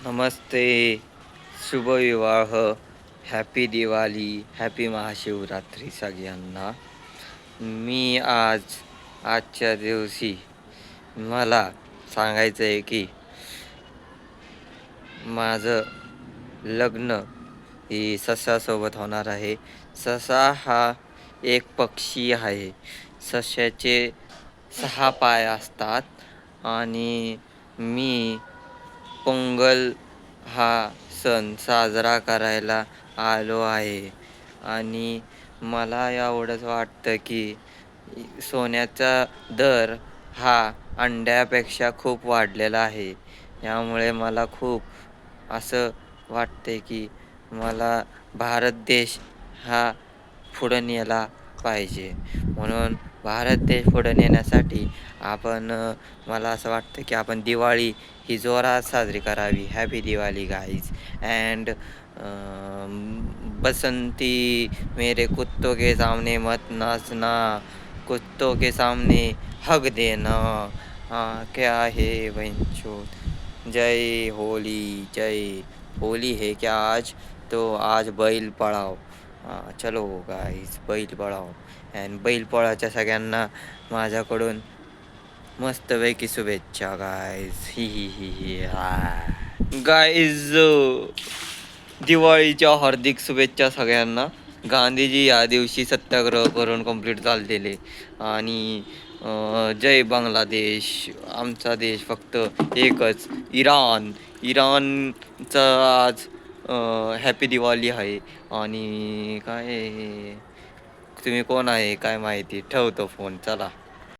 नमस्ते, शुभविवाह, happy Diwali, happy Mahashivratri सगळ्यांना. आजच्या दिवशी मला सांगायचं आहे की माझं लग्न ही सशासोबत होणार आहे. ससा हा एक पक्षी आहे. सश्याचे 6 पाय असतात आणि मी पोंगल हा सण साजरा करायला आलो आहे आणि मला एवढंच वाटतं की सोन्याचा दर हा अंड्यापेक्षा खूप वाढलेला आहे. यामुळे मला खूप असं वाटते की मला भारत देश हा पुढं नेला पाहिजे. म्हणून भारत देश पुढं नेण्यासाठी मला असं वाटतं की आपण दिवाळी ही जोरात साजरी करावी. Happy Diwali guys. And Basanti मेरे कुत्तों के सामने मत नाचना, कुत्तों के सामने हग देना. क्या है बहनचोद. जय होली, जय होली है क्या आज? तो आज बैल पळाव. चलो गाईज, बैल पळाव. अँड बैल पोळाच्या सगळ्यांना माझ्याकडून मस्तपैकी शुभेच्छा गाईज. ही ही ही ही हा. गाईज, दिवाळीच्या हार्दिक शुभेच्छा सगळ्यांना. गांधीजी या दिवशी सत्याग्रह करून कंप्लीट झालेले आणि जय बांगलादेश. आमचा देश फक्त एकच, इराण. इराणचा आज हॅपी दिवाळी आहे. आणि काय तुम्ही कोण आहे काय माहिती. ठेवतो फोन, चला.